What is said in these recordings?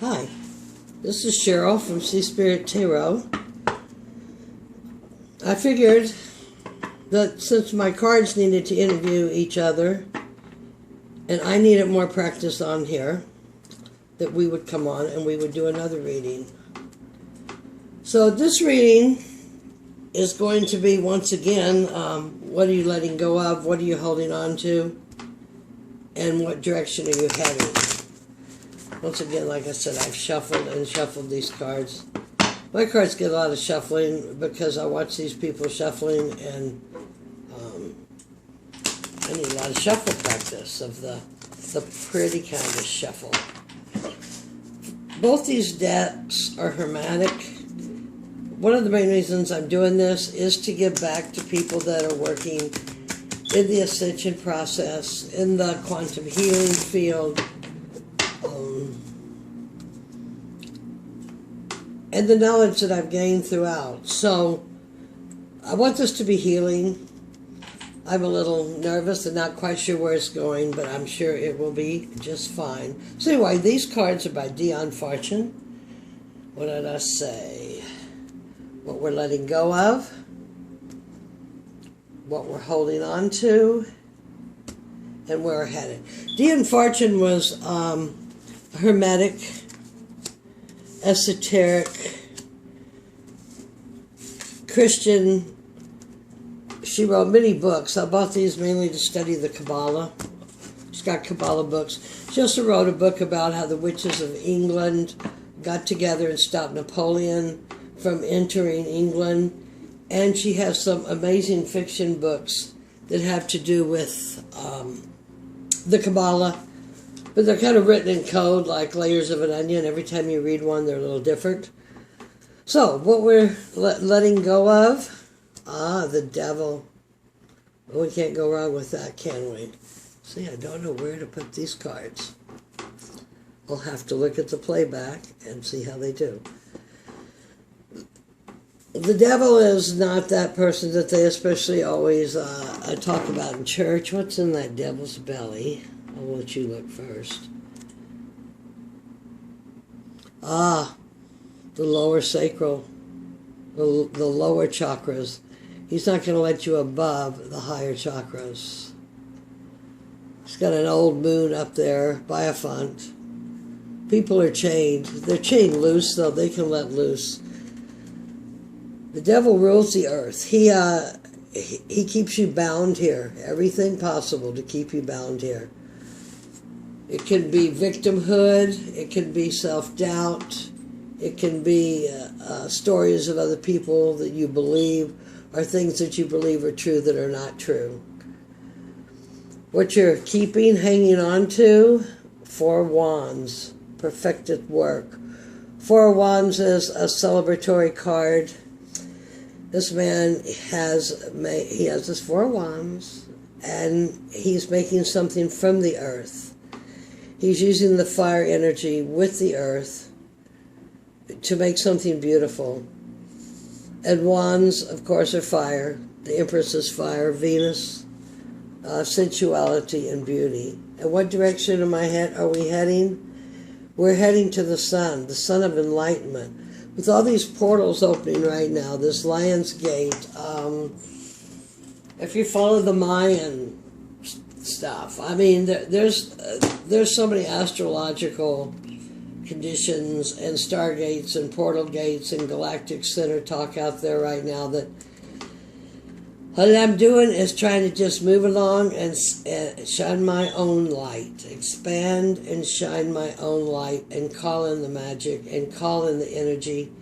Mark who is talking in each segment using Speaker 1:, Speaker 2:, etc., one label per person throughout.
Speaker 1: Hi, this is Cheryl from Sea Spirit Tarot. I figured that since my cards needed to interview each other and I needed more practice on here, that we would come on and we would do another reading. So this reading is going to be, once again, what are you letting go of, what are you holding on to, and what direction are you heading? Once again, like I said, I've shuffled and shuffled these cards. My cards get a lot of shuffling because I watch these people shuffling, and I need a lot of shuffle practice of the pretty kind of shuffle. Both these decks are Hermatic. One of the main reasons I'm doing this is to give back to people that are working in the ascension process, in the quantum healing field, and the knowledge that I've gained throughout. So I want this to be healing. I'm a little nervous and not quite sure where it's going, but I'm sure it will be just fine. So anyway, these cards are by Dion Fortune. What did I say? What we're letting go of, what we're holding on to, and where we're headed. Dion Fortune was a Hermetic, esoteric, Christian. She wrote many books. I bought these mainly to study the Kabbalah. She's got Kabbalah books. She also wrote a book about how the witches of England got together and stopped Napoleon from entering England. And she has some amazing fiction books that have to do with the Kabbalah. But they're kind of written in code, like layers of an onion. Every time you read one, they're a little different. So, what we're letting go of? The devil. Well, we can't go wrong with that, can we? See, I don't know where to put these cards. We'll have to look at the playback and see how they do. The devil is not that person that they especially always talk about in church. What's in that devil's belly? I'll let you look first. The lower sacral, the lower chakras. He's not going to let you above the higher chakras. He's got an old moon up there by a font. People are chained. They're chained loose, though. They can let loose. The devil rules the earth. He keeps you bound here. Everything possible to keep you bound here. It can be victimhood. It can be self-doubt. It can be stories of other people that you believe, or things that you believe are true that are not true. What you're keeping, hanging on to, 4 Wands, perfected work. 4 Wands is a celebratory card. This man has his 4 Wands, and he's making something from the earth. He's using the fire energy with the earth to make something beautiful. And wands, of course, are fire. The empress is fire. Venus, sensuality and beauty. And what direction are we heading? We're heading to the sun of enlightenment. With all these portals opening right now, this Lion's Gate, if you follow the Mayan stuff, I mean, there's so many astrological conditions and stargates and portal gates and galactic center talk out there right now that what I'm doing is trying to just move along and shine my own light, expand and shine my own light, and call in the magic and call in the energy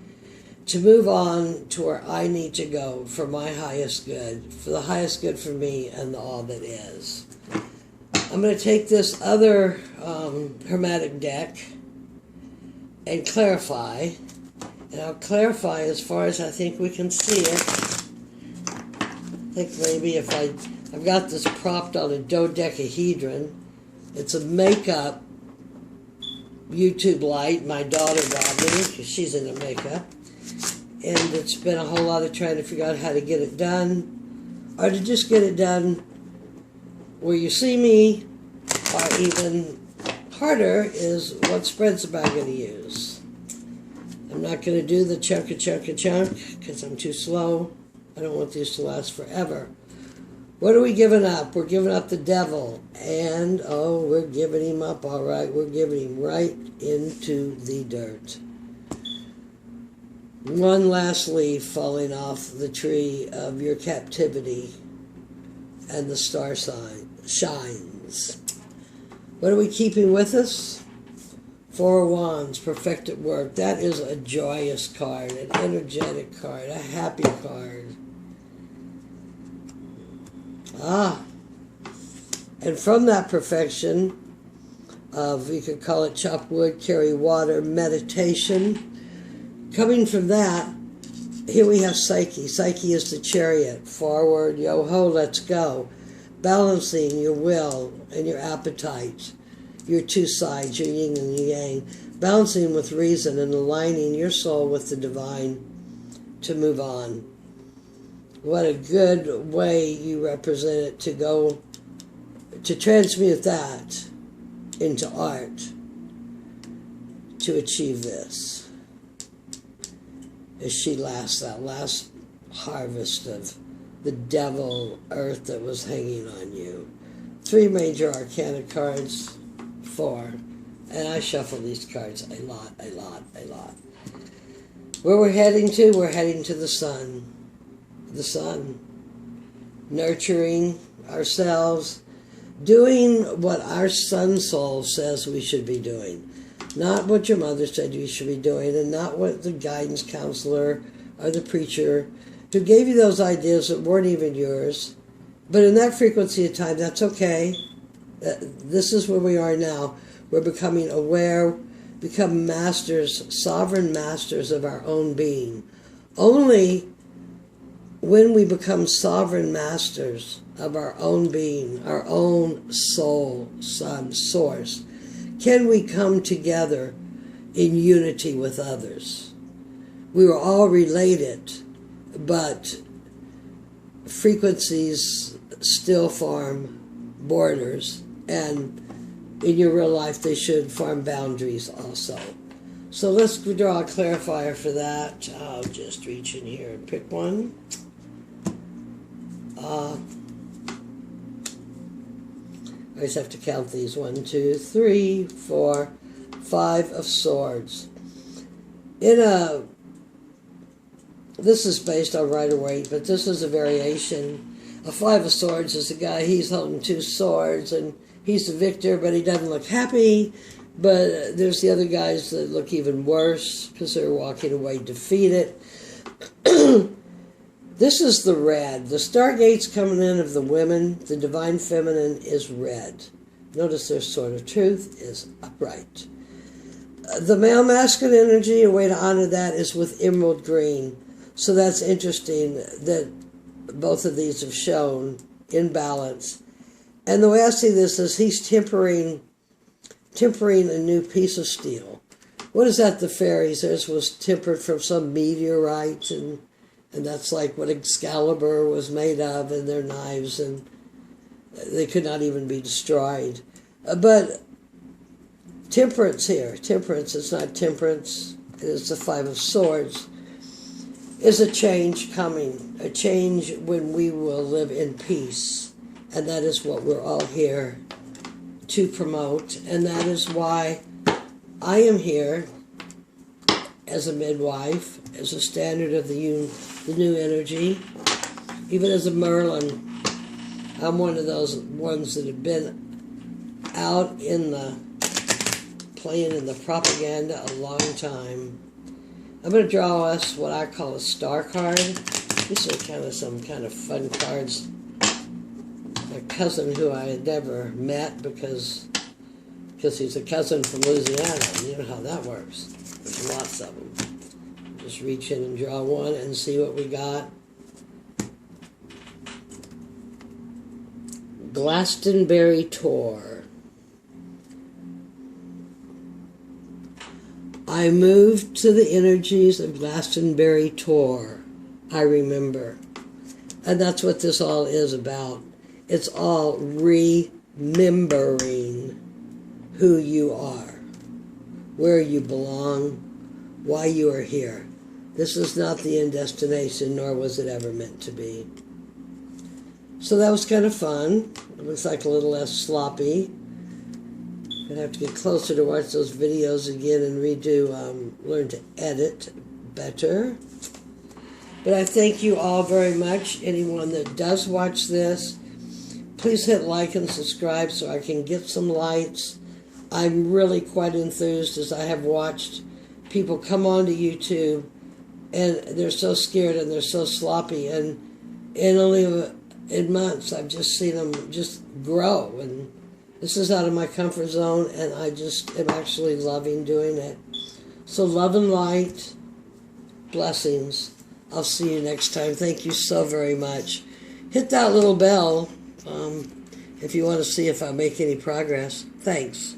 Speaker 1: to move on to where I need to go for my highest good, for the highest good for me and all that is. I'm going to take this other Hermatic deck and clarify, and I'll clarify as far as I think we can see it. I think maybe if I've got this propped on a dodecahedron. It's a makeup YouTube light my daughter got me, because she's into makeup, and it's been a whole lot of trying to figure out how to get it done, or to just get it done where you see me, or even harder is what spreads am I going to use. I'm not going to do the chunk because I'm too slow. I don't want these to last forever. What are we giving up? We're giving up the devil. And, oh, we're giving him up, all right. We're giving him right into the dirt. One last leaf falling off the tree of your captivity, and the star sign shines. What are we keeping with us? Four of Wands, perfected work. That is a joyous card, an energetic card, a happy card. And from that perfection of, you could call it chop wood, carry water, meditation, coming from that, here we have Psyche. Psyche is the chariot. Forward, yo-ho, let's go. Balancing your will and your appetite, your two sides, your yin and your yang. Balancing with reason and aligning your soul with the divine to move on. What a good way you represent it to go, to transmute that into art, to achieve this. As she laughs, that last harvest of the devil earth that was hanging on you. 3 major arcana cards, 4. And I shuffle these cards a lot. Where we're heading to? We're heading to the sun. The sun. Nurturing ourselves. Doing what our sun soul says we should be doing. Not what your mother said you should be doing, and not what the guidance counselor or the preacher who gave you those ideas that weren't even yours. But in that frequency of time, that's okay. This is where we are now. We're becoming aware, become masters, sovereign masters of our own being. Only when we become sovereign masters of our own being, our own soul, sun, source, can we come together in unity with others. We were all related, but frequencies still form borders, and in your real life they should form boundaries also. So let's draw a clarifier for that. I'll just reach in here and pick one. I just have to count these. 1, 2, 3, 4, 5 of swords. This is based on Rider-Waite, but this is a variation. A 5 of swords is a guy, he's holding 2 swords, and he's the victor, but he doesn't look happy. But there's the other guys that look even worse because they're walking away defeated. This is the red. The stargates coming in of the women, the divine feminine, is red. Notice their sword of truth is upright. The male masculine energy, a way to honor that, is with emerald green. So that's interesting that both of these have shown in balance. And the way I see this is he's tempering a new piece of steel. What is that? The fairies, theirs was tempered from some meteorite, and that's like what Excalibur was made of, and their knives, and they could not even be destroyed. But temperance here, temperance, it's not temperance, it's the 5 of swords, is a change coming, a change when we will live in peace. And that is what we're all here to promote, and that is why I am here as a midwife, as a standard of the new energy, even as a Merlin. I'm one of those ones that have been out in the, playing in the propaganda a long time. I'm going to draw us what I call a star card. These are kind of some kind of fun cards. My cousin, who I had never met because he's a cousin from Louisiana. You know how that works. There's lots of them. Just reach in and draw one and see what we got. Glastonbury Tour. I moved to the energies of Glastonbury Tour. I remember. And that's what this all is about. It's all remembering who you are, where you belong, why you are here. This is not the end destination, nor was it ever meant to be. So that was kind of fun. It looks like a little less sloppy. I'm going to have to get closer to watch those videos again and redo, learn to edit better. But I thank you all very much. Anyone that does watch this, please hit like and subscribe so I can get some lights. I'm really quite enthused as I have watched people come onto YouTube and they're so scared and they're so sloppy, and in months I've just seen them just grow, and this is out of my comfort zone, and I just am actually loving doing it. So love and light, blessings. I'll see you next time. Thank you so very much. Hit that little bell if you want to see if I make any progress. Thanks.